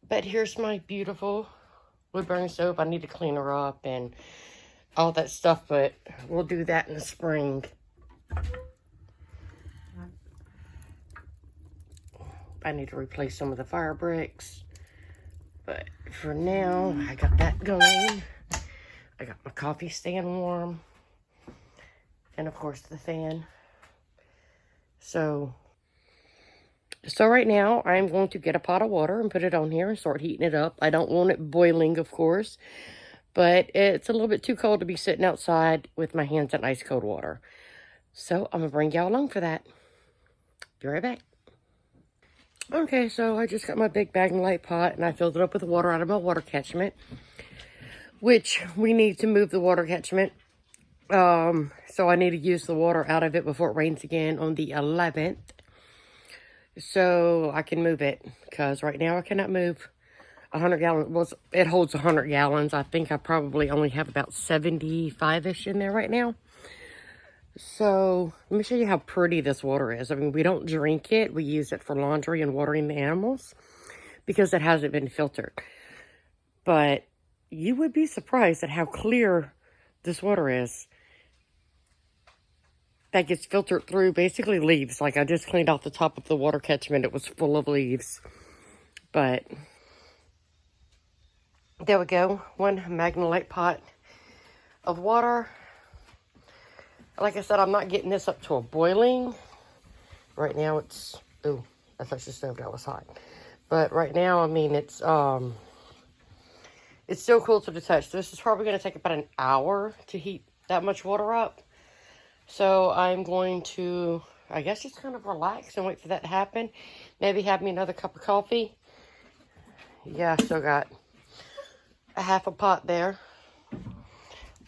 But here's my beautiful wood burning stove. I need to clean her up and all that stuff, but we'll do that in the spring. I need to replace some of the fire bricks. But for now, I got that going. I got my coffee stand warm. And of course the fan. So right now I'm going to get a pot of water and put it on here and start heating it up. I don't want it boiling, of course. But it's a little bit too cold to be sitting outside with my hands in ice cold water. So I'm going to bring y'all along for that. Be right back. Okay, so I just got my big bag and light pot and I filled it up with water out of my water catchment. Which we need to move the water catchment. So I need to use the water out of it before it rains again on the 11th. So I can move it. Because right now I cannot move 100 gallons. Well, it holds 100 gallons. I think I probably only have about 75-ish in there right now. So let me show you how pretty this water is. I mean, we don't drink it. We use it for laundry and watering the animals. Because it hasn't been filtered. But you would be surprised at how clear this water is. That gets filtered through basically leaves. Like I just cleaned off the top of the water catchment. It was full of leaves. But there we go. One Magnolite pot of water. Like I said, I'm not getting this up to a boiling. Right now it's, ooh, I touched the stove, that was hot. But right now, I mean, it's still cool to the touch. This is probably going to take about an hour to heat that much water up. So I'm going to, I guess, just kind of relax and wait for that to happen. Maybe have me another cup of coffee. Yeah, I still got a half a pot there.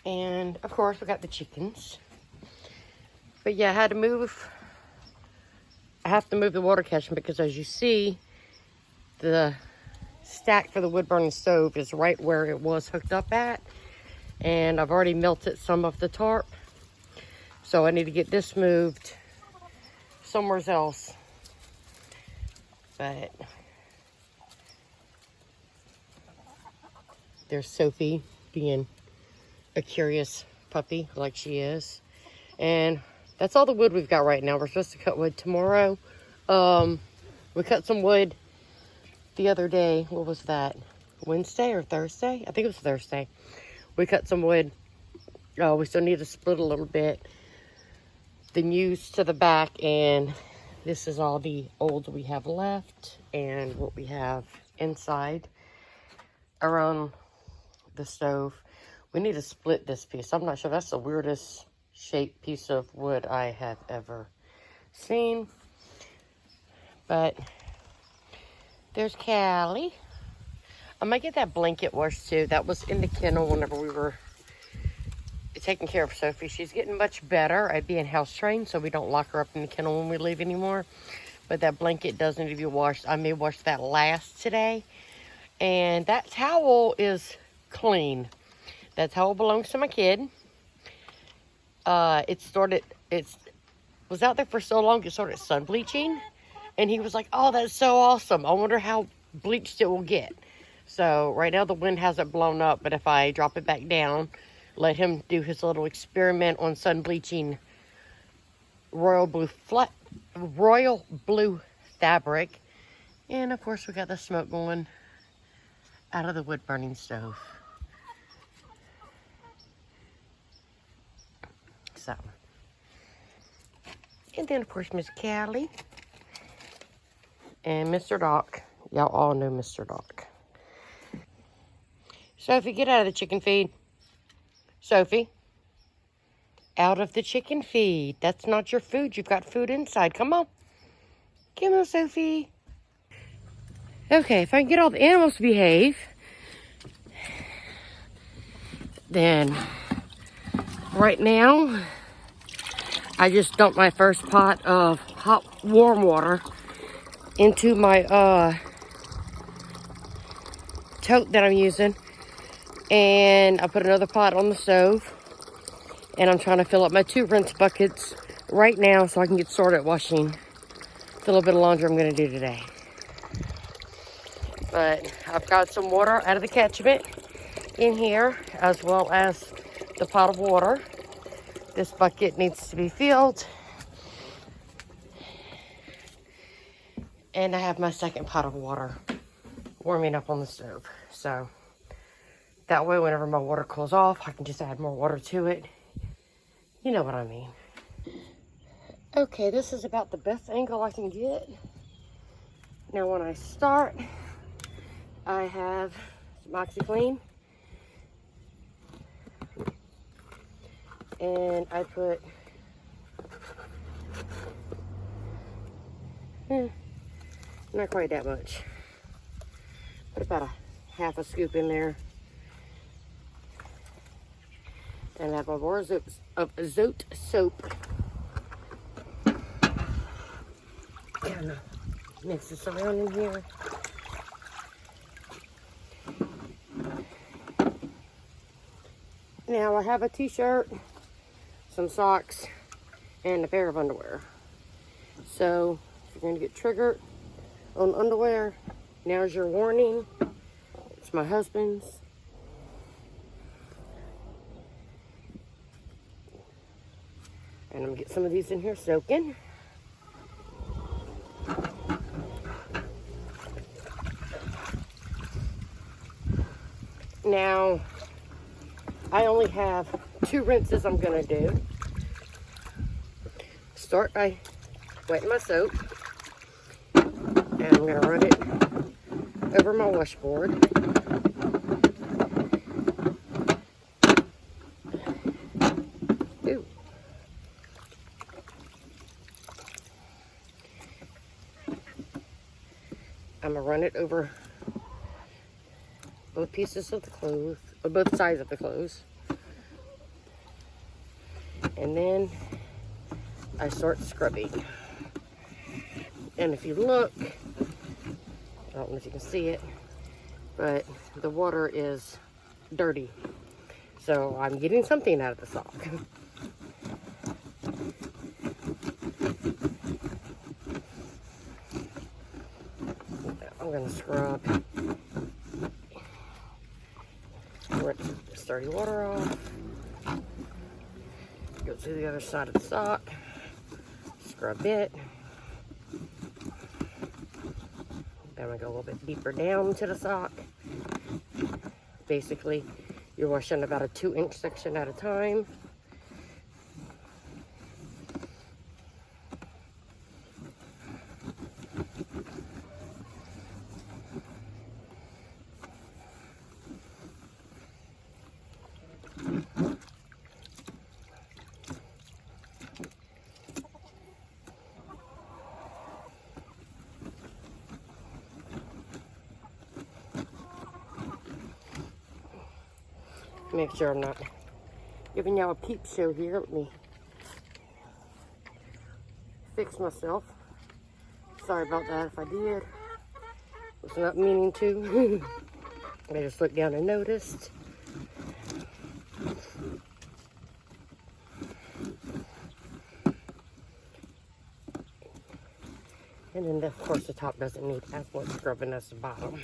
And, of course, we got the chickens. But, yeah, I have to move the water catchment because, as you see, the stack for the wood burning stove is right where it was hooked up at. And I've already melted some of the tarp. So I need to get this moved somewhere else. But there's Sophie being a curious puppy like she is. And that's all the wood we've got right now. We're supposed to cut wood tomorrow. We cut some wood the other day. What was that? Wednesday or Thursday? I think it was Thursday. We cut some wood. We still need to split a little bit. The news to the back, and this is all the old we have left and what we have inside around the stove. We need to split this piece. I'm not sure. That's the weirdest shaped piece of wood I have ever seen. But there's Callie. I might get that blanket washed too. That was in the kennel whenever we were taking care of Sophie. She's getting much better at being house trained, so we don't lock her up in the kennel when we leave anymore. But that blanket does need to be washed. I may wash that last today. And that towel is clean. That towel belongs to my kid. It was out there for so long, it started sun bleaching. And he was like, oh, that's so awesome. I wonder how bleached it will get. So right now the wind hasn't blown up, but if I drop it back down, let him do his little experiment on sun bleaching royal blue fabric. And of course we got the smoke going out of the wood burning stove. So, and then of course Miss Callie and Mr. Doc. Y'all all know Mr. Doc. Sophie, get out of the chicken feed. Sophie, out of the chicken feed. That's not your food. You've got food inside. Come on. Come on, Sophie. Okay, if I can get all the animals to behave, then right now, I just dumped my first pot of hot warm water into my tote that I'm using. And I put another pot on the stove. And I'm trying to fill up my 2 rinse buckets right now so I can get started washing the little bit of laundry I'm going to do today. But I've got some water out of the catchment in here, as well as the pot of water. This bucket needs to be filled. And I have my second pot of water warming up on the stove. So that way, whenever my water cools off, I can just add more water to it. You know what I mean. Okay, this is about the best angle I can get. Now when I start, I have some OxiClean. And I put not quite that much. Put about a half a scoop in there. And I have a bar of Zote soap. And mix this around in here. Now I have a t-shirt, some socks, and a pair of underwear. So if you're going to get triggered on underwear, now's your warning. It's my husband's. And I'm going to get some of these in here soaking. Now, I only have 2 rinses I'm going to do. Start by wetting my soap. And I'm going to run it over my washboard. Ooh. I'm going to run it over both pieces of the clothes, or both sides of the clothes. And then I start scrubbing. And if you look, I don't know if you can see it, but the water is dirty. So I'm getting something out of the sock. I'm going to scrub. Rinse this dirty water off. Go to the other side of the sock. Scrub it. Then I'm going to go a little bit deeper down to the sock. Basically, you're washing about a 2-inch section at a time. Make sure I'm not giving y'all a peep show here. Let me fix myself. Sorry about that if I did. Was not meaning to. I just looked down and noticed. And then, of course, the top doesn't need as much scrubbing as the bottom.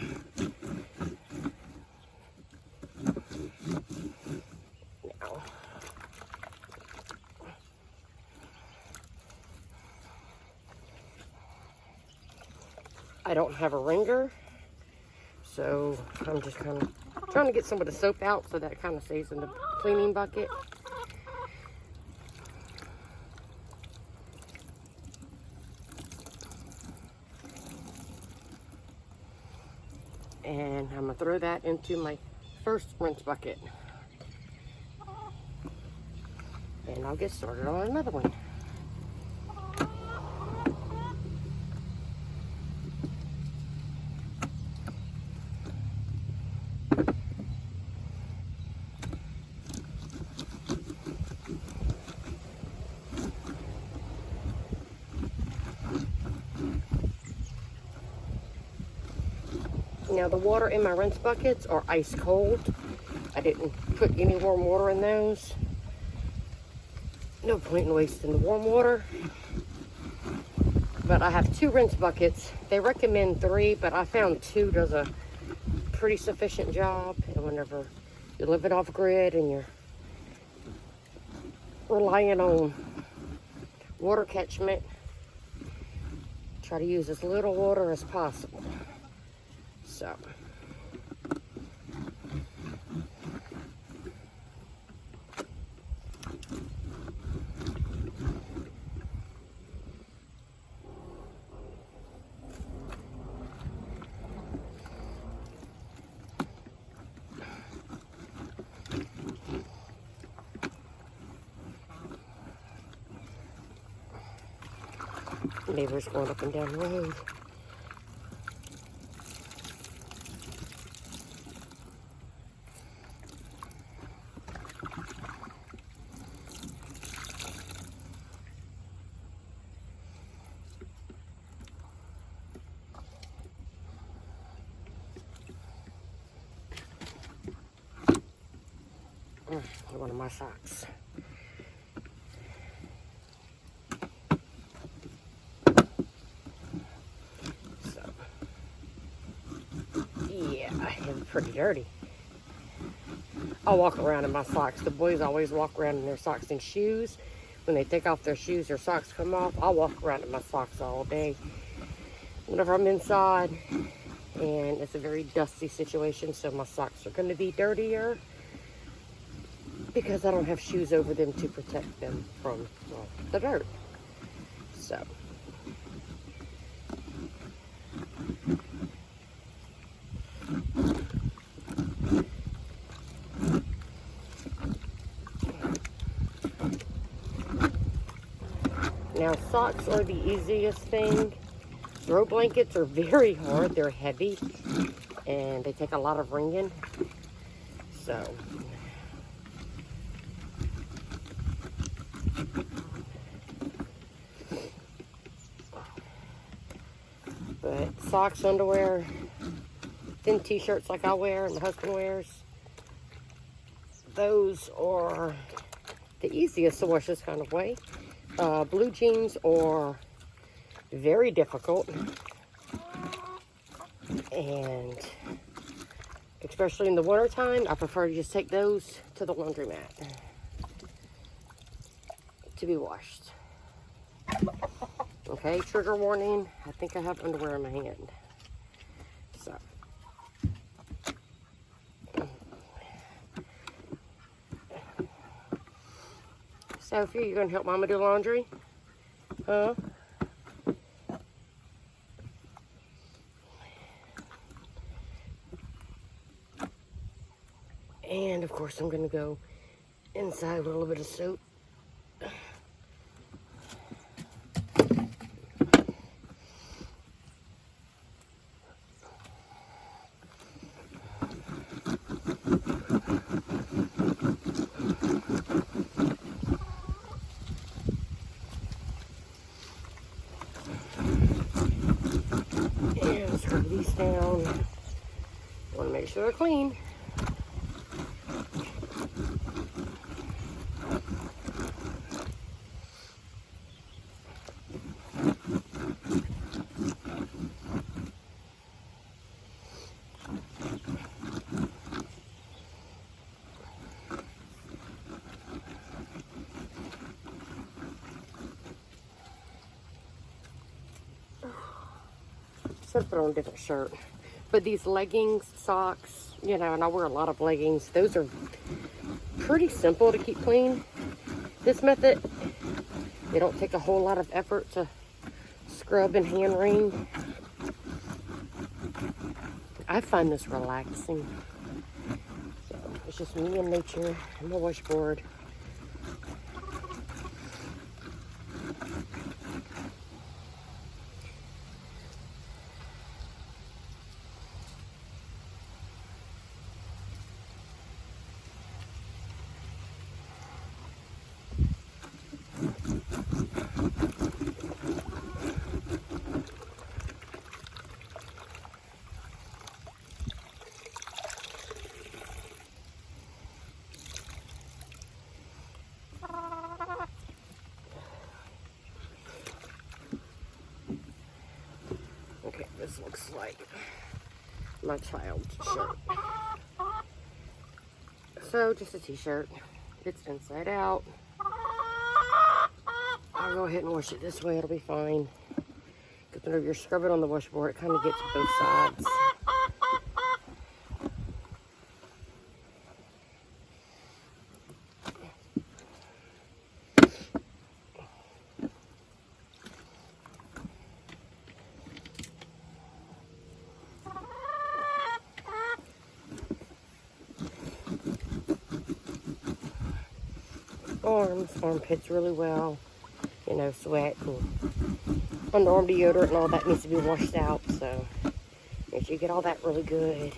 I don't have a wringer, so I'm just kind of trying to get some of the soap out so that it kind of stays in the cleaning bucket. And I'm going to throw that into my first rinse bucket. And I'll get started on another one. Now the water in my rinse buckets are ice cold. I didn't put any warm water in those. No point in wasting the warm water. But I have 2 rinse buckets. They recommend 3, but I found 2 does a pretty sufficient job. And whenever you're living off grid and you're relying on water catchment, try to use as little water as possible. So. Neighbors going up and down the road. One of my socks. Pretty dirty. I'll walk around in my socks. The boys always walk around in their socks and shoes. When they take off their shoes, their socks come off. I'll walk around in my socks all day whenever I'm inside, and it's a very dusty situation, so my socks are going to be dirtier because I don't have shoes over them to protect them from, well, the dirt. So now, socks are the easiest thing. Throw blankets are very hard. They're heavy, and they take a lot of wringing. So, but socks, underwear, thin t-shirts like I wear and my husband wears, those are the easiest to wash this kind of way. Blue jeans are very difficult, and especially in the winter time, I prefer to just take those to the laundromat to be washed. Okay, trigger warning, I think I have underwear in my hand. So. Sophie, you gonna help Mama do laundry? Huh? And of course I'm gonna go inside with a little bit of soap. Scrub these down. Want to make sure they're clean. Should have put on a different shirt. But these leggings, socks, you know, and I wear a lot of leggings, those are pretty simple to keep clean. This method, they don't take a whole lot of effort to scrub and hand wring. I find this relaxing. So it's just me and nature and my washboard. looks like my child's shirt. So just a t-shirt. It's inside out. I'll go ahead and wash it this way. It'll be fine. Because whenever you're scrubbing on the washboard, it kind of gets both sides. Armpits really well, you know, sweat and underarm deodorant and all that needs to be washed out, so make sure you get all that really good.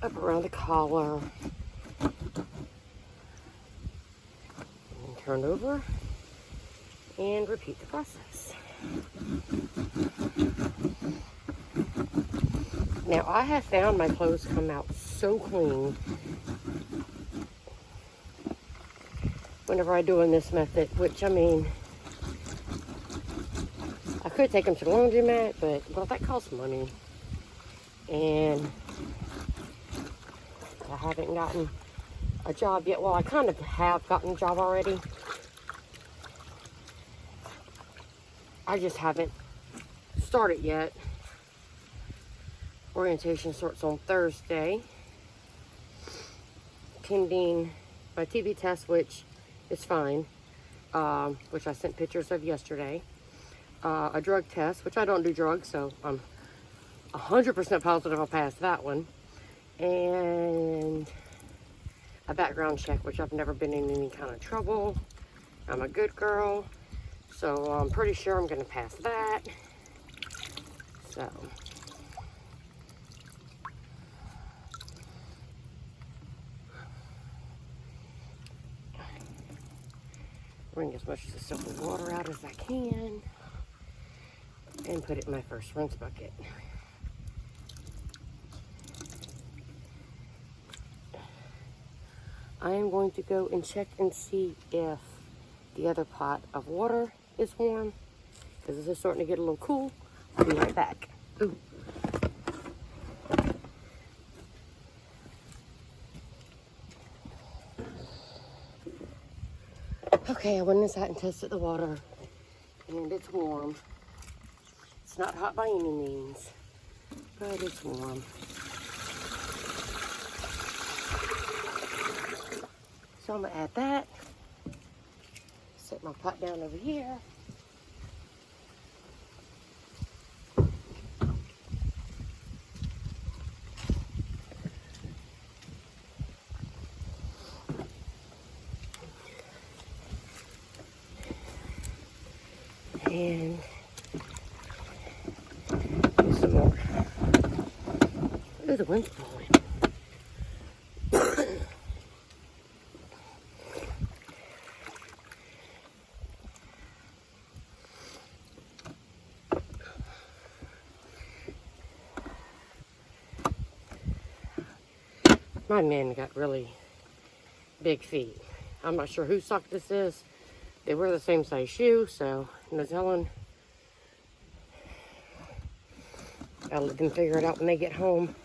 Up around the collar, and turn over and repeat the process. Now I have found my clothes come out so clean whenever I do in this method, which I mean, I could take them to the laundromat, but well, that costs money, and I haven't gotten a job yet. Well, I kind of have gotten a job already. I just haven't started yet. Orientation starts on Thursday. Pending my TB test, which is fine, which I sent pictures of yesterday. A drug test, which I don't do drugs, so I'm 100% positive I'll pass that one. And a background check, which I've never been in any kind of trouble. I'm a good girl, so I'm pretty sure I'm going to pass that. So wring as much of the soap and water out as I can and put it in my first rinse bucket. I am going to go and check and see if the other pot of water is warm, because this is starting to get a little cool. I'll be right back. Ooh. Okay, I went inside and tested the water, and it's warm. It's not hot by any means, but it's warm. So I'm gonna add that. Set my pot down over here. And do some more. Ooh, the wind's blowing. My men got really big feet. I'm not sure whose sock this is. They wear the same size shoe, so no telling. I'll let them figure it out when they get home.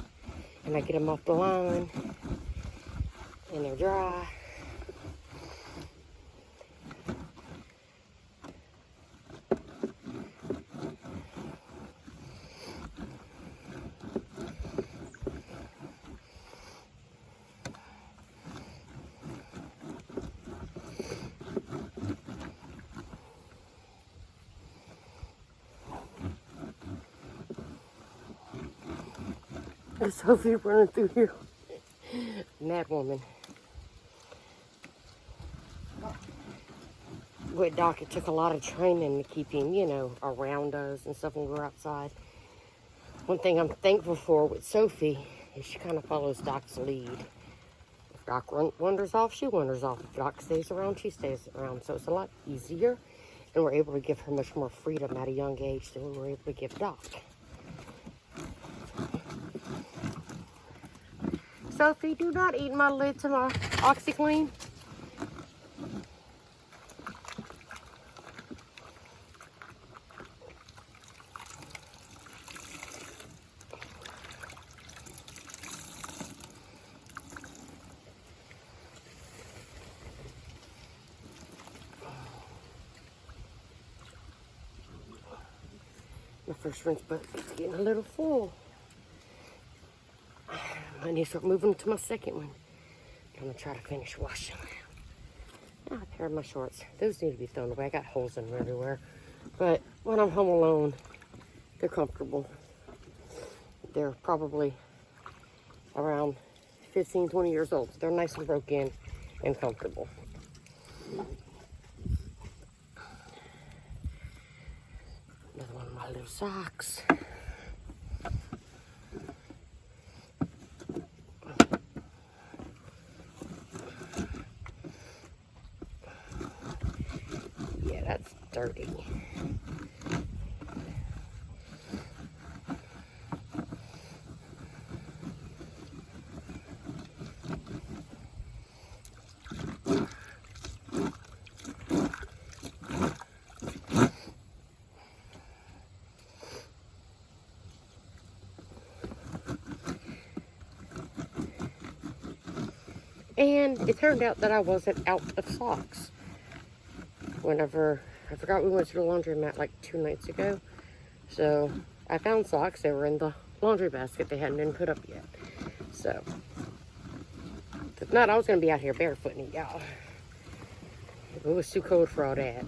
And I get them off the line. And they're dry. There's Sophie running through here. Mad woman. wet dock, it took a lot of training to keep him, you know, around us and stuff when we were outside. One thing I'm thankful for with Sophie is she kind of follows Doc's lead. If Doc wanders off, she wanders off. If Doc stays around, she stays around. So it's a lot easier, and we're able to give her much more freedom at a young age than we were able to give Doc. Sophie, do not eat my lid to my OxyClean. My first rinse bucket's getting a little full. I need to start moving to my second one. I'm gonna try to finish washing them. Now a pair of my shorts. Those need to be thrown away. I got holes in them everywhere. But when I'm home alone, they're comfortable. They're probably around 15, 20 years old. So they're nice and broken and comfortable. Another one of my little socks. Yeah, that's dirty. And it turned out that I wasn't out of socks. Whenever, I forgot we went to the laundromat like 2 nights ago. So I found socks. They were in the laundry basket. They hadn't been put up yet. So, if not, I was going to be out here barefooting, y'all. It was too cold for all that.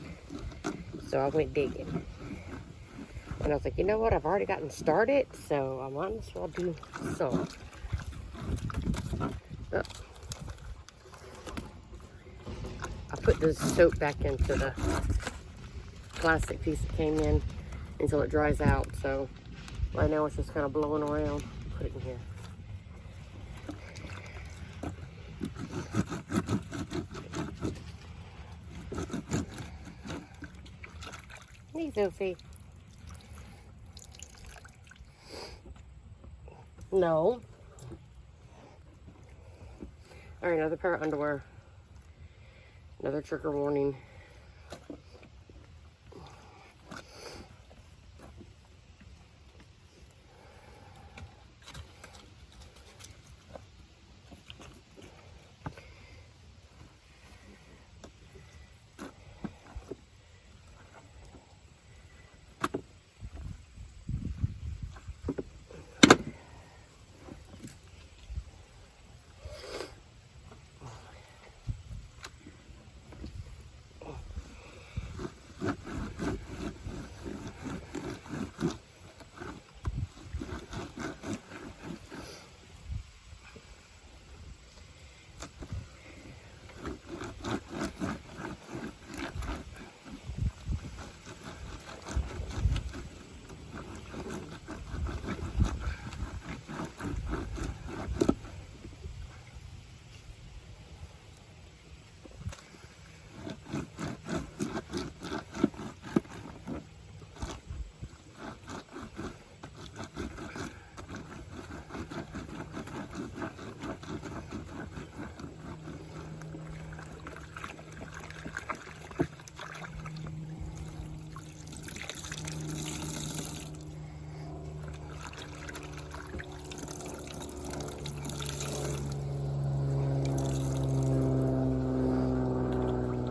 So I went digging. And I was like, you know what? I've already gotten started. So I might as well do some. Oh. I put the soap back into the plastic piece that came in until it dries out. So right now it's just kind of blowing around. Put it in here. Hey, Sophie. No. All right, another pair of underwear. Another trigger warning.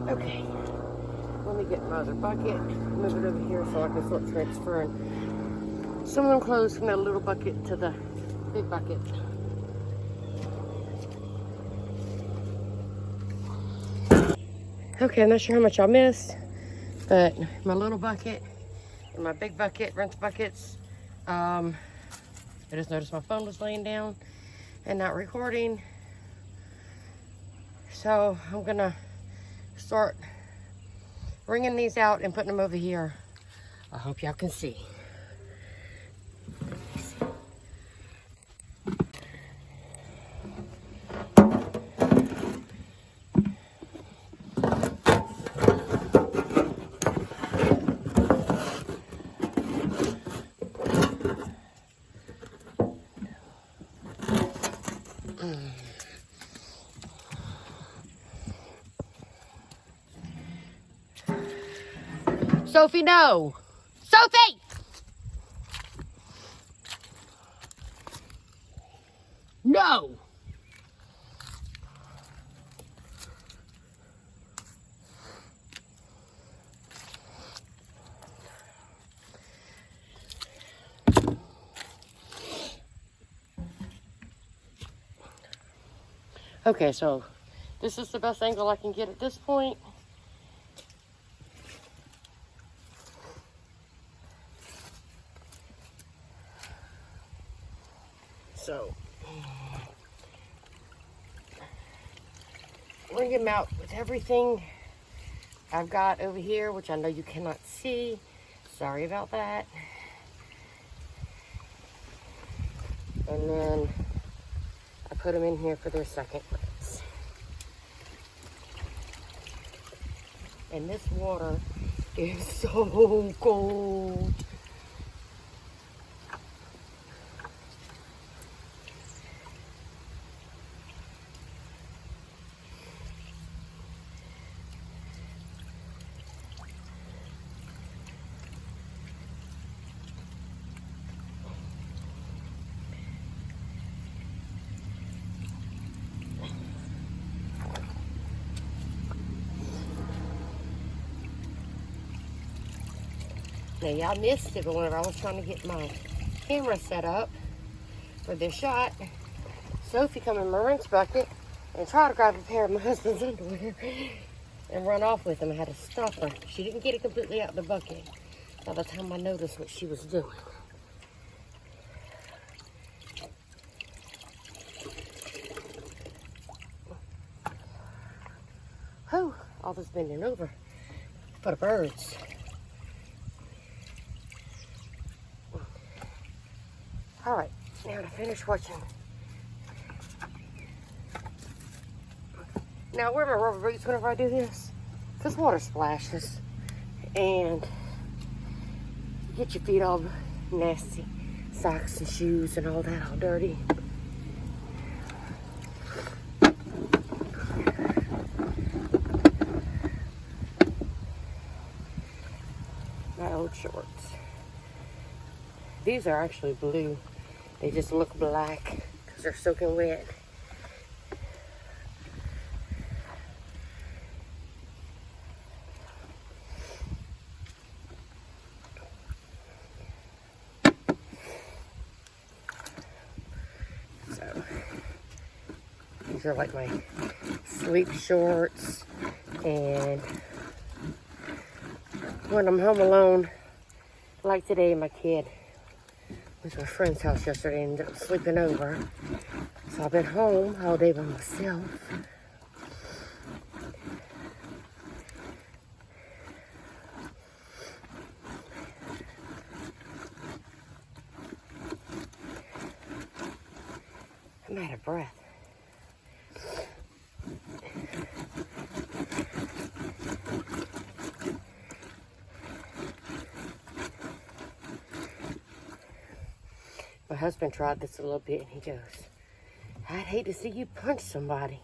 Okay, let me get my other bucket, move it over here so I can start transferring some of them clothes from that little bucket to the big bucket. Okay, I'm not sure how much I missed, but my little bucket and my big bucket, rinse buckets, I just noticed my phone was laying down and not recording. So I'm gonna start wringing these out and putting them over here. I hope y'all can see. Sophie, no. Sophie! No! Okay, so this is the best angle I can get at this point. So, bring him out with everything I've got over here, which I know you cannot see. Sorry about that. And then I put them in here for their second rinse. And this water is so cold. Now, y'all missed it, but whenever I was trying to get my camera set up for this shot, Sophie come in my rinse bucket and tried to grab a pair of my husband's underwear and run off with them. I had to stop her. She didn't get it completely out of the bucket by the time I noticed what she was doing. Oh, all this bending over for the birds. All right, now to finish watching. Now, I wear my rubber boots whenever I do this, because water splashes, and you get your feet all nasty, socks and shoes and all that all dirty. My old shorts. These are actually blue. They just look black because they're soaking wet. So, these are like my sleep shorts, and when I'm home alone, like today, my kid was at my friend's house yesterday and ended up sleeping over. So I've been home all day by myself. I'm out of breath. My husband tried this a little bit and he goes, I'd hate to see you punch somebody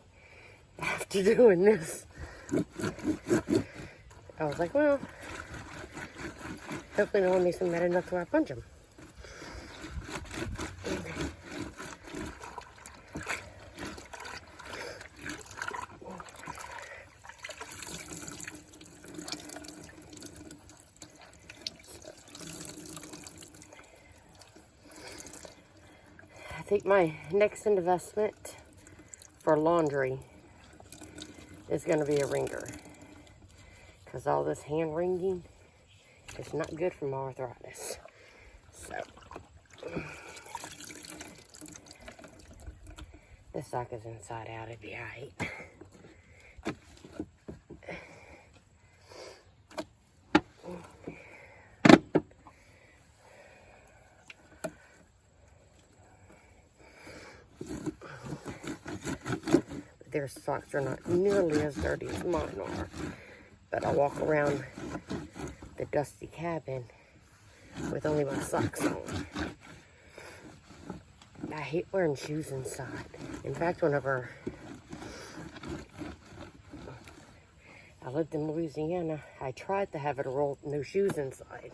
after doing this. I was like, well, hopefully no one makes me mad enough to where I punch him. I think my next investment for laundry is going to be a wringer, because all this hand wringing is not good for my arthritis. So this sock is inside out, it'd be alright. their socks are not nearly as dirty as mine are. But I walk around the dusty cabin with only my socks on. I hate wearing shoes inside. In fact, whenever I lived in Louisiana, I tried to have it a rule, no shoes inside.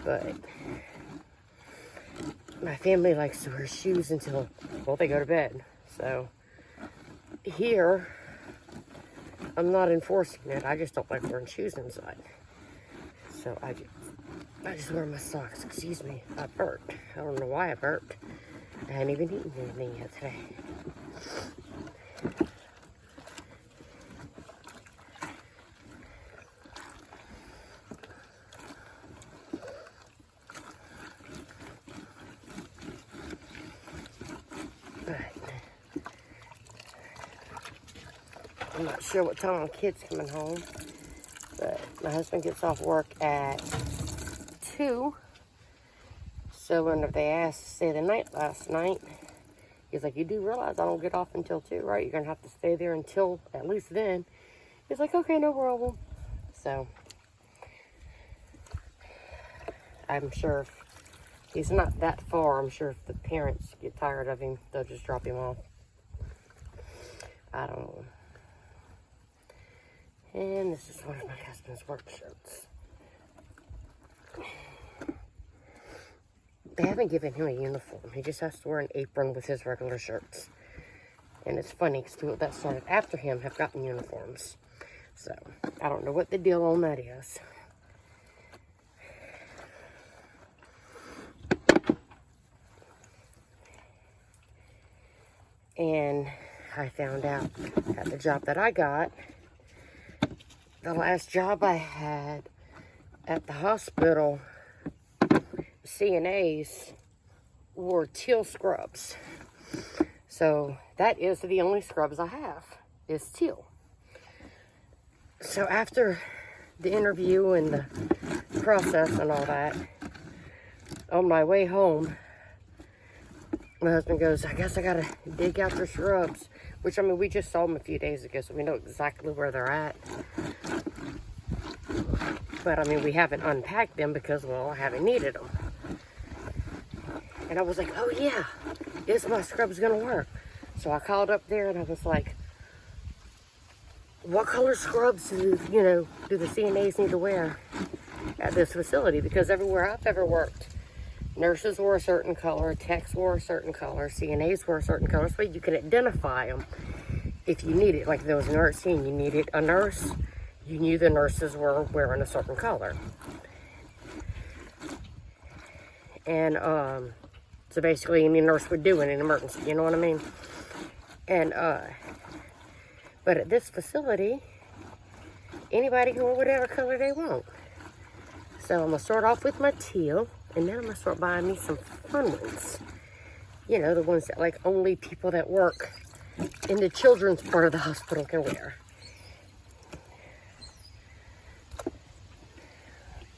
But my family likes to wear shoes until, well, they go to bed. So here, I'm not enforcing it. I just don't like wearing shoes inside. So I just wear my socks. Excuse me, I burped. I don't know why I burped. I hadn't even eaten anything yet today. I'm not sure what time my kid's coming home, but my husband gets off work at 2. So when they asked to stay the night last night, he's like, you do realize I don't get off until 2, right? You're going to have to stay there until at least then. He's like, okay, no problem. So I'm sure if he's not that far, I'm sure if the parents get tired of him, they'll just drop him off. I don't know. And this is one of my husband's work shirts. They haven't given him a uniform. He just has to wear an apron with his regular shirts. And it's funny because people that started after him have gotten uniforms. So, I don't know what the deal on that is. And I found out at the job that I got, the last job I had at the hospital, CNAs wore teal scrubs. So that is the only scrubs I have, is teal. So after the interview and the process and all that, on my way home, my husband goes, I guess I gotta dig out your scrubs. Which, I mean, we just saw them a few days ago, so we know exactly where they're at. But, I mean, we haven't unpacked them because, well, I haven't needed them. And I was like, oh, yeah, is my scrubs going to work? So I called up there and I was like, what color scrubs do the CNAs need to wear at this facility? Because everywhere I've ever worked, nurses wore a certain color, techs wore a certain color, CNAs wore a certain color, so you could identify them if you needed. Like if there was a nurse scene, you needed a nurse, you knew the nurses were wearing a certain color. And so basically any nurse would do in an emergency, you know what I mean? And but at this facility, anybody can wear whatever color they want. So I'm gonna start off with my teal, and then I'm gonna start buying me some fun ones. You know, the ones that like only people that work in the children's part of the hospital can wear.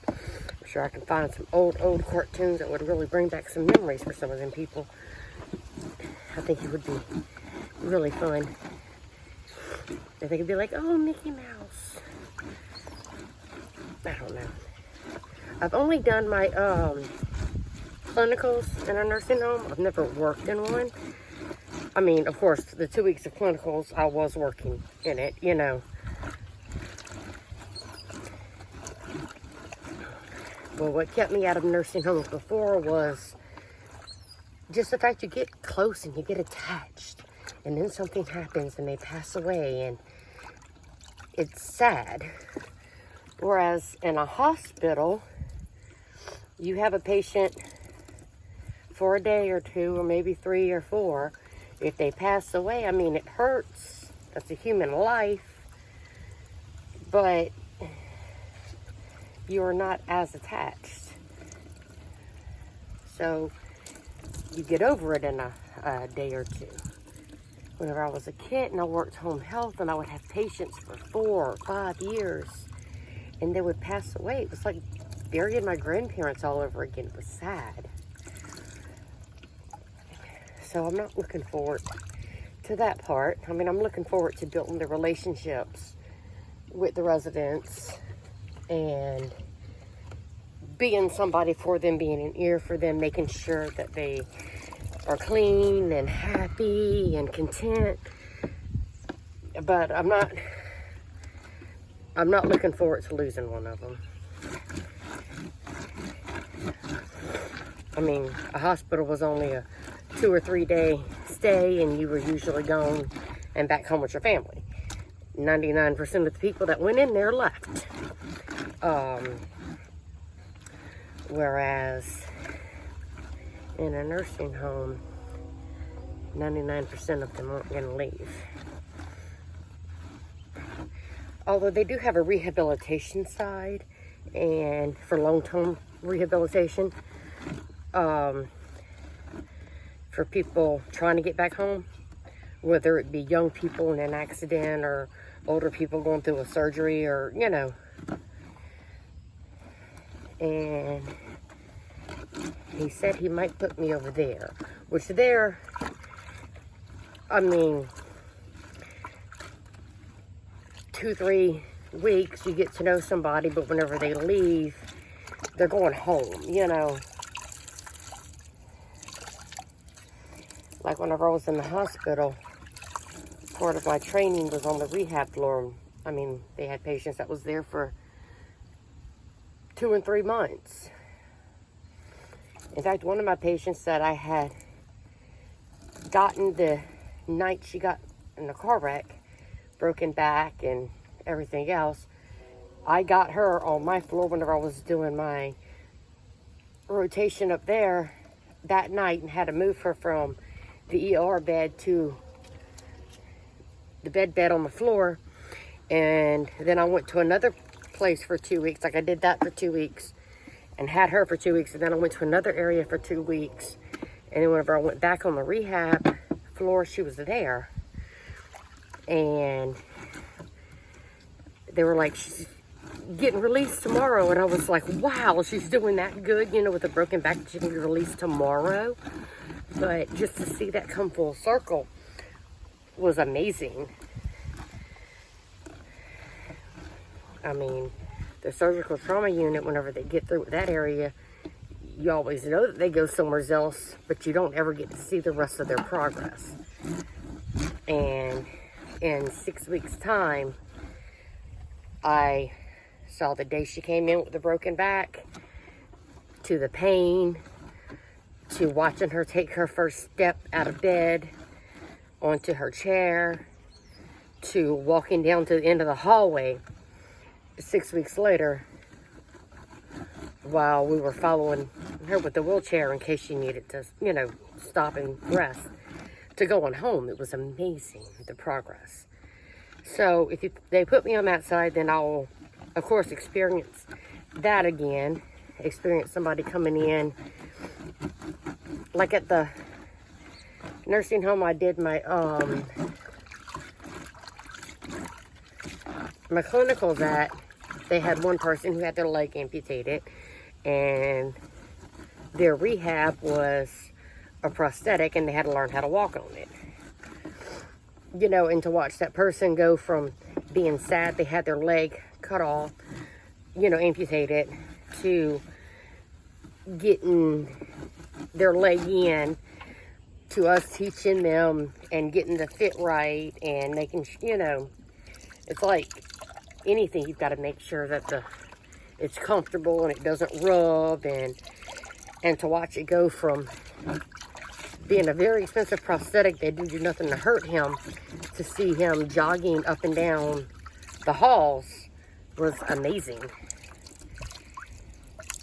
I'm sure I can find some old cartoons that would really bring back some memories for some of them people. I think it would be really fun. I think it'd be like, oh, Mickey Mouse. I don't know. I've only done my clinicals in a nursing home. I've never worked in one. I mean, of course, the 2 weeks of clinicals, I was working in it, you know. But what kept me out of nursing homes before was just the fact you get close and you get attached. And then something happens and they pass away and it's sad. Whereas in a hospital, you have a patient for a day or 2 or maybe 3 or 4. If they pass away, I mean, it hurts. That's a human life. But you are not as attached. So you get over it in a day or 2. Whenever I was a kid and I worked home health and I would have patients for 4 or 5 years and they would pass away. It was like burying my grandparents all over again. It was sad. So I'm not looking forward to that part. I mean, I'm looking forward to building the relationships with the residents and being somebody for them, being an ear for them, making sure that they are clean and happy and content. But I'm not looking forward to losing one of them. I mean, a hospital was only a 2 or 3 day stay, and you were usually gone and back home with your family. 99% of the people that went in there left. Whereas in a nursing home, 99% of them aren't going to leave. Although they do have a rehabilitation side, and for long-term rehabilitation, for people trying to get back home, whether it be young people in an accident or older people going through a surgery, or, you know. And he said he might put me over there, which there, I mean, 2-3 weeks you get to know somebody, but whenever they leave, they're going home, you know. Like whenever I was in the hospital, part of my training was on the rehab floor. I mean, they had patients that was there for 2 and 3 months. In fact, one of my patients that I had gotten the night she got in a car wreck, broken back and everything else, I got her on my floor whenever I was doing my rotation up there that night, and had to move her from the ER bed to the bed on the floor. And then I went to another place for 2 weeks. Like, I did that for 2 weeks and had her for 2 weeks, and then I went to another area for 2 weeks. And then whenever I went back on the rehab floor, she was there. And they were like, she's getting released tomorrow. And I was like, wow, she's doing that good, you know, with a broken back, she can be released tomorrow. But just to see that come full circle was amazing. I mean, the surgical trauma unit, whenever they get through with that area, you always know that they go somewhere else, but you don't ever get to see the rest of their progress. And in 6 weeks' time, I saw the day she came in with the broken back, to the pain, to watching her take her first step out of bed onto her chair, to walking down to the end of the hallway 6 weeks later, while we were following her with the wheelchair in case she needed to, you know, stop and rest, to going home. It was amazing, the progress. So if they put me on that side, then I'll, of course, experience that again. Experience somebody coming in. Like at the nursing home I did my my clinicals at, they had one person who had their leg amputated, and their rehab was a prosthetic, and they had to learn how to walk on it. You know, and to watch that person go from being sad they had their leg cut off, you know, amputated, to getting their leg in, to us teaching them and getting the fit right, and making, you know, it's like anything, you've got to make sure that it's comfortable and it doesn't rub, and to watch it go from being a very expensive prosthetic that didn't do nothing to hurt him, to see him jogging up and down the halls was amazing.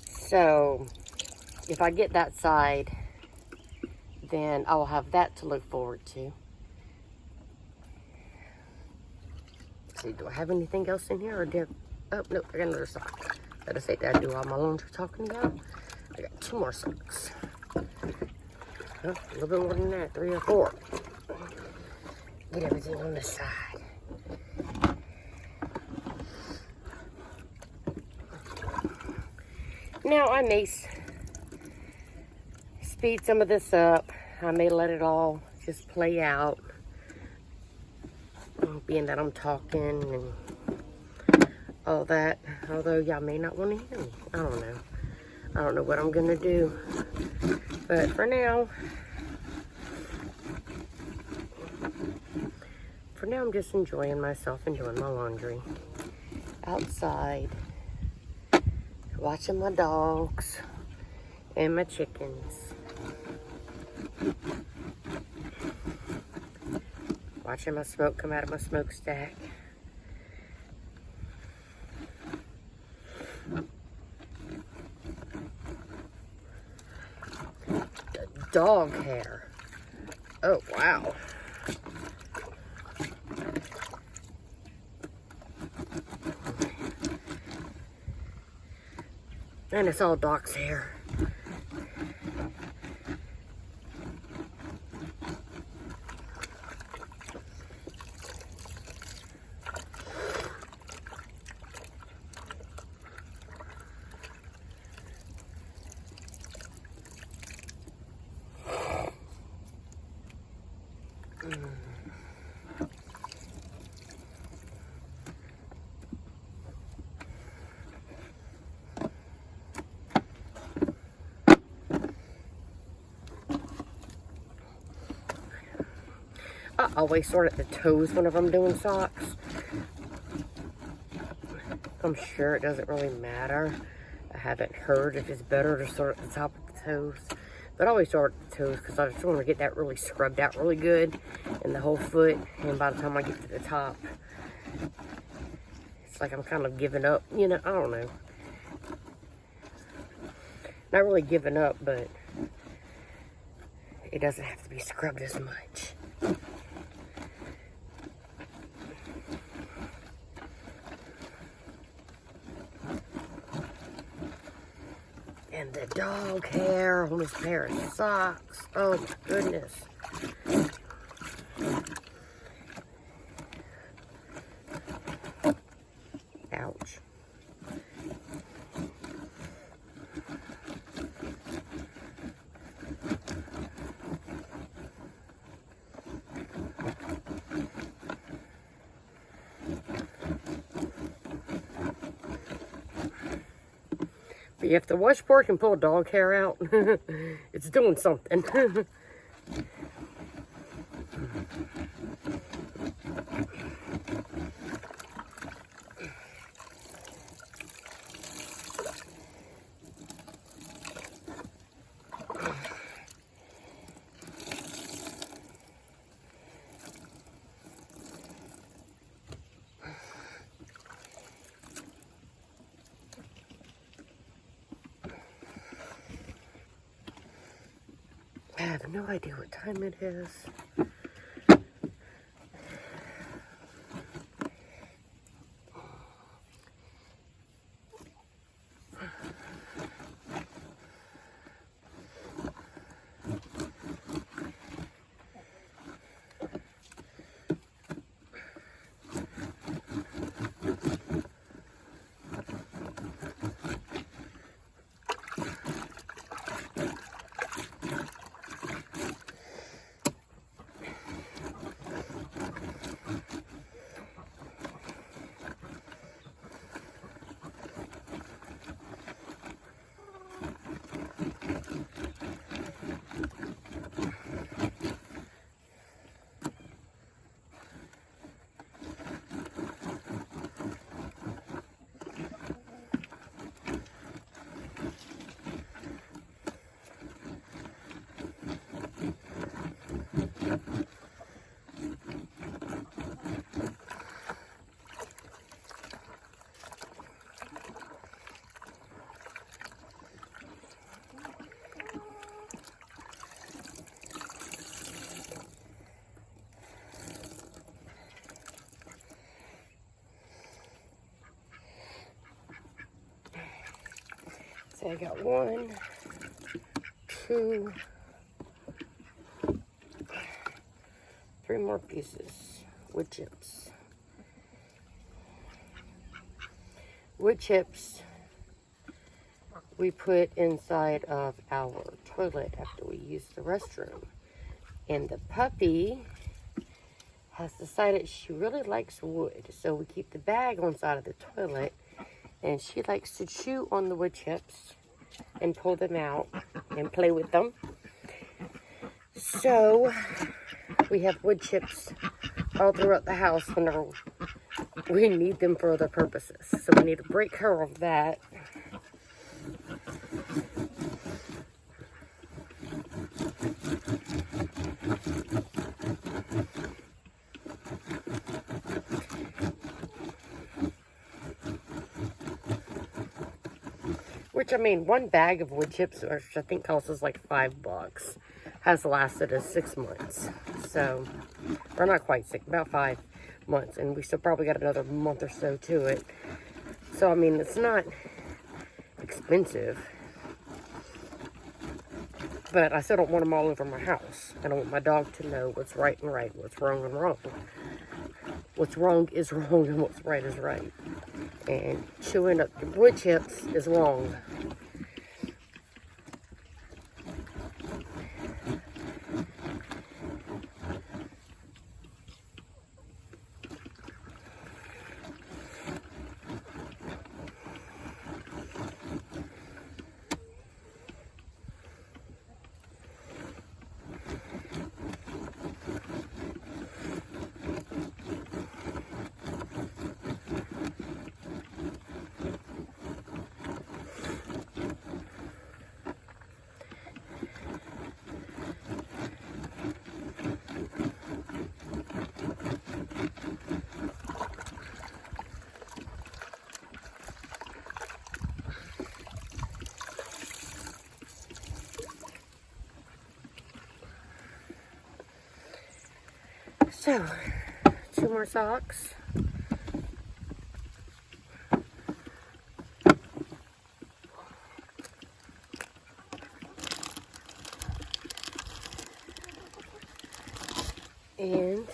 So if I get that side, then I'll have that to look forward to. Let's see, do I have anything else in here? Or oh, no, I got another sock. Better say that I do all my laundry talking about. I got 2 more socks. Oh, a little bit more than that, 3 or 4. Get everything on this side. Now I may speed some of this up. I may let it all just play out. being that I'm talking and all that. Although y'all may not want to hear me. I don't know. I don't know what I'm going to do. But for now, I'm just enjoying myself and doing my laundry. Outside. Watching my dogs and my chickens. Watching my smoke come out of my smokestack. The dog hair. Oh, wow. And it's all Doc's hair. I always sort at the toes whenever I'm doing socks. I'm sure it doesn't really matter. I haven't heard if it's better to sort at the top of the toes. But I always start at the toes because I just want to get that really scrubbed out really good in the whole foot. And by the time I get to the top, it's like I'm kind of giving up. You know, I don't know. Not really giving up, but it doesn't have to be scrubbed as much. And the dog hair on his pair of socks. Oh my goodness. Ouch. But if the washboard can pull dog hair out, it's doing something. I have no idea what time it is. So I got 1, 2, 3 more pieces. Wood chips. Wood chips we put inside of our toilet after we use the restroom. And the puppy has decided she really likes wood. So we keep the bag on the side of the toilet, and she likes to chew on the wood chips and pull them out and play with them. So we have wood chips all throughout the house whenever we need them for other purposes. So we need to break her of that. Which, I mean, one bag of wood chips, which I think costs us like $5, has lasted us 6 months. So, or not quite 6, about 5 months. And we still probably got another month or so to it. So, I mean, it's not expensive. But I still don't want them all over my house. I don't want my dog to know what's right and right, what's wrong and wrong. What's wrong is wrong and what's right is right. And chewing up the wood chips is wrong. So, 2 more socks. And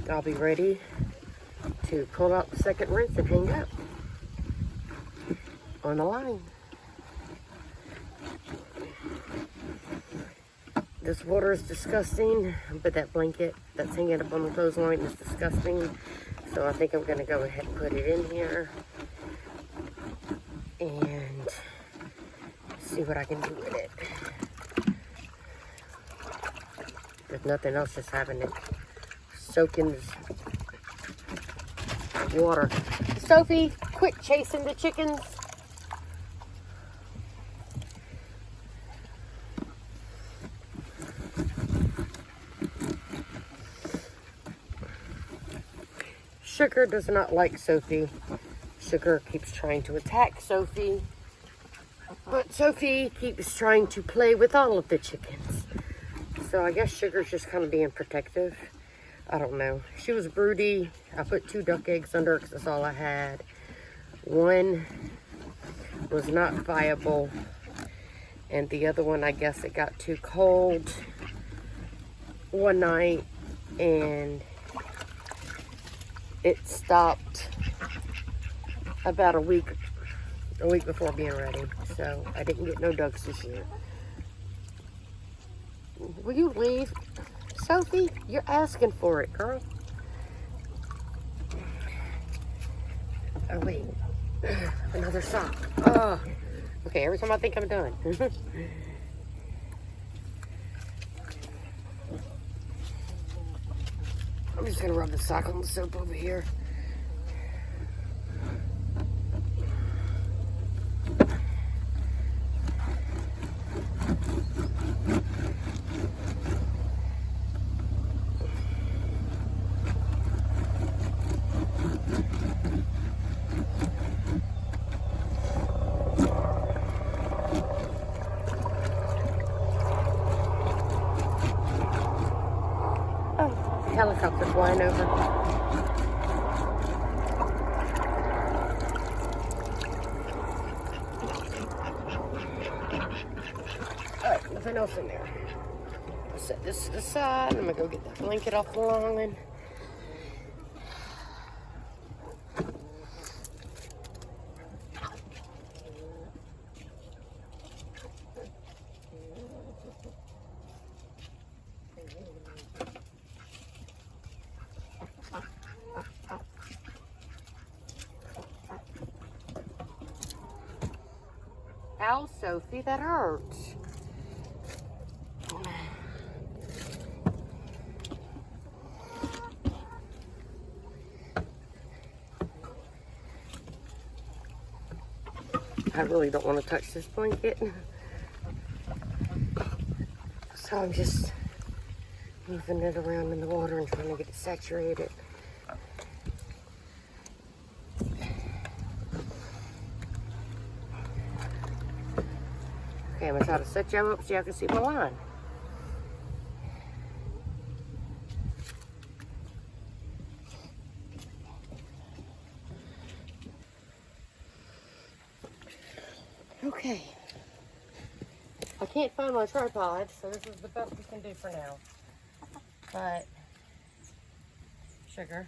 I'll be ready to pull out the second rinse and hang up on the line. This water is disgusting, but that blanket that's hanging up on the clothesline is disgusting. So I think I'm going to go ahead and put it in here and see what I can do with it. There's nothing else, just having it soak in this water. Sophie, quit chasing the chickens. Sugar does not like Sophie. Sugar keeps trying to attack Sophie. But Sophie keeps trying to play with all of the chickens. So I guess Sugar's just kind of being protective. I don't know. She was broody. I put 2 duck eggs under her because that's all I had. One was not viable. And the other one, I guess it got too cold one night. And it stopped about a week before being ready. So I didn't get no ducks this year. Will you leave? Sophie, you're asking for it, girl. Oh, wait. Another sock. Oh. Okay, every time I think I'm done. I'm just going to rub the sock on the soap over here. Helicopter flying over. Alright, nothing else in there. I'll set this to the side. I'm gonna go get that blanket off the line. Ow, Sophie, that hurts. I really don't want to touch this blanket. So I'm just moving it around in the water and trying to get it saturated. Okay, I'm gonna try to set you up so y'all can see my line. Okay. I can't find my tripod, so this is the best we can do for now. But, sugar.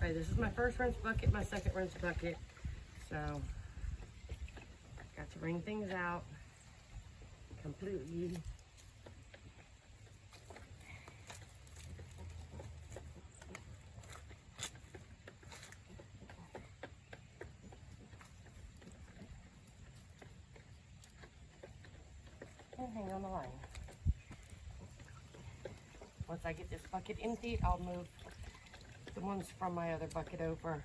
Alright, this is my first rinse bucket, my second rinse bucket. So, got to wring things out completely. And hang on the line. Once I get this bucket emptied, I'll move the ones from my other bucket over.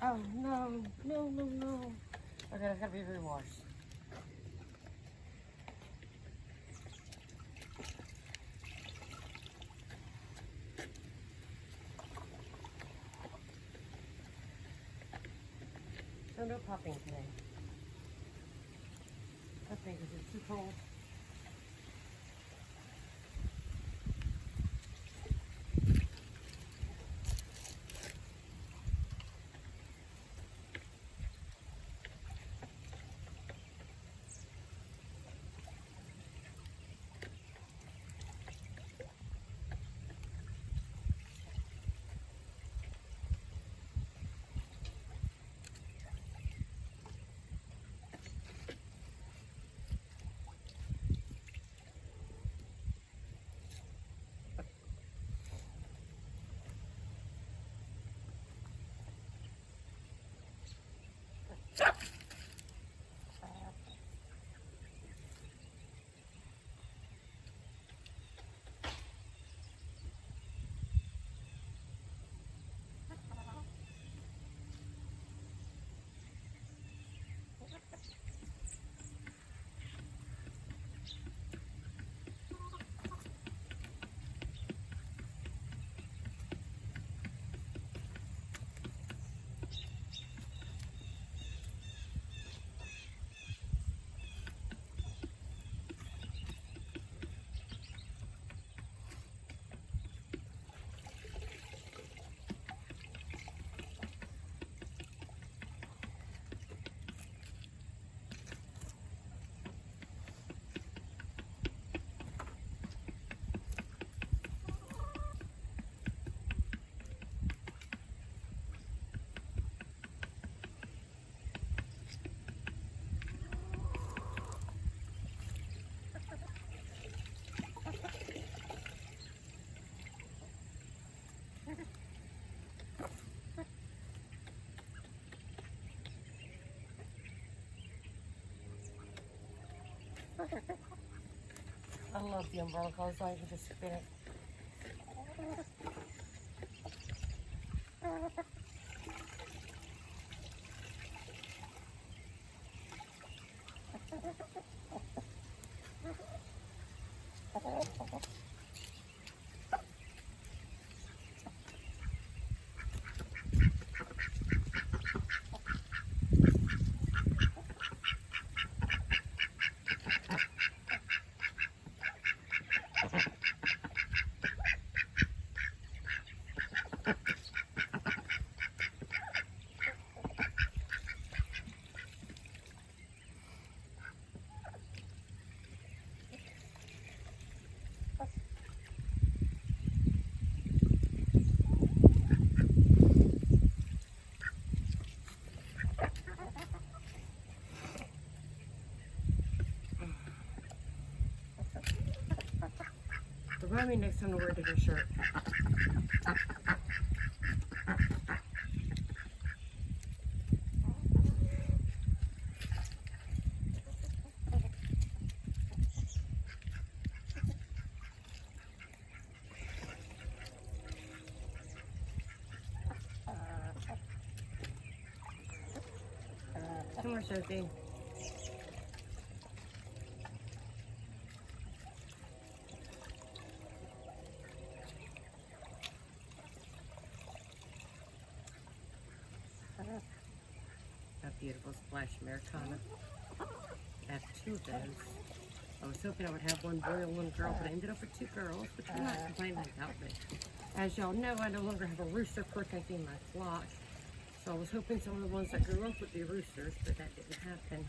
Oh, no, no, no, no. Okay, that's gotta be rewashed. So no popping today. I think it's too cold. I love the umbrella clothes, so I can just spin it. Remind me next time to wear a different shirt. Come here, Sophie. A beautiful splash Americana. I have 2 of those. I was hoping I would have 1 boy and 1 girl, but I ended up with 2 girls, which I'm not complaining about. But as y'all know, I no longer have a rooster protecting my flock. So I was hoping some of the ones that grew up would be roosters, but that didn't happen.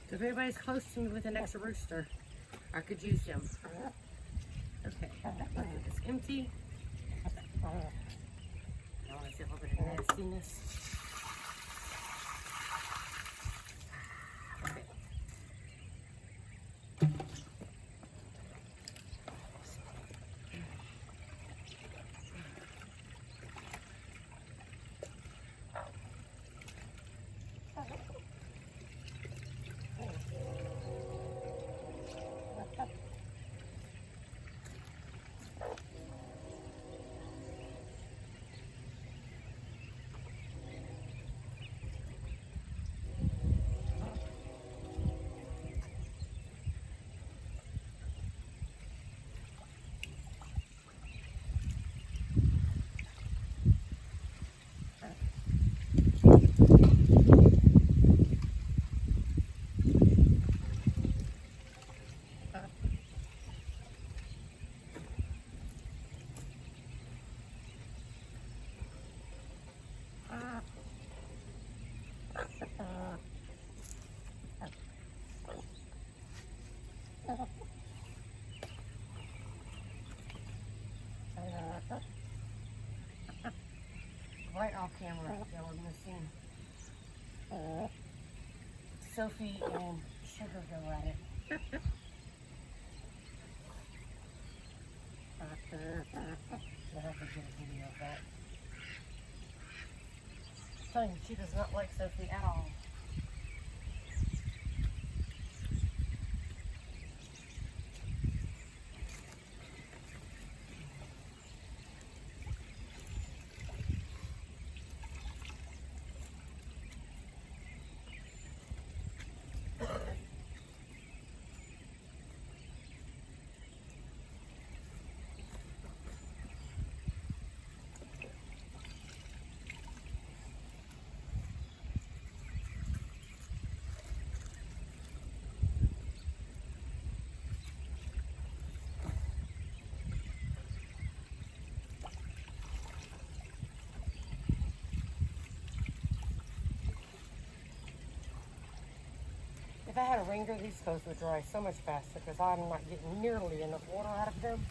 So if anybody's close to me with an extra rooster, I could use them. Okay, it's empty. I want to see a little bit of nastiness. Okay. Right off camera, y'all are missing Sophie and Sugar go at it. I'll have to get a video of that. I'm telling you, she does not like Sophie at all. If I had a ringer, these clothes would dry so much faster because I'm not getting nearly enough water out of them.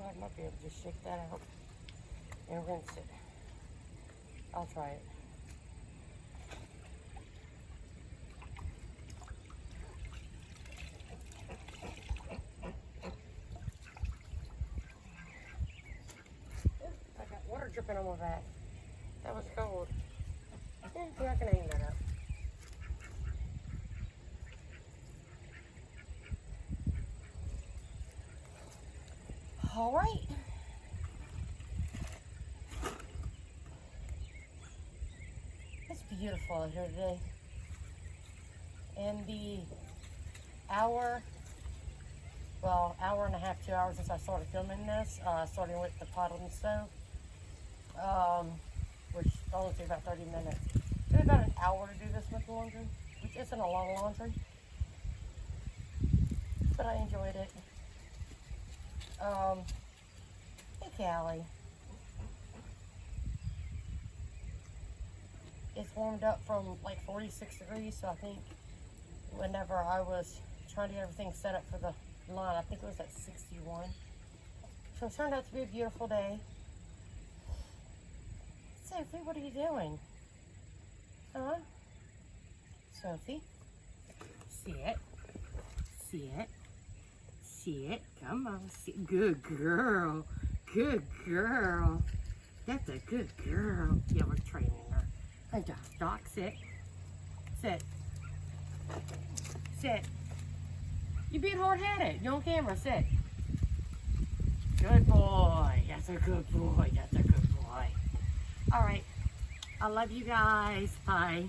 I might be able to just shake that out and rinse it. I'll try it. I got water dripping on my back. That was cold. Yeah, I can hang that up. All right. It's beautiful out here today. And the hour and a half, 2 hours since I started filming this, starting with the pot on the stove, which only took about 30 minutes. It took about an hour to do this with the laundry, which isn't a lot of laundry, but I enjoyed it. Hey Callie. It's warmed up from like 46 degrees, so I think whenever I was trying to get everything set up for the line, I think it was at 61. So it turned out to be a beautiful day. Sophie, what are you doing? Huh? Sophie? Sit. Sit. Sit. Come on. Sit. Good girl. Good girl. That's a good girl. Yeah, we're training her. Hey, Doc, sit. Sit. Sit. You're being hard-headed. You're on camera. Sit. Good boy. That's a good boy. That's a good boy. All right. I love you guys. Bye.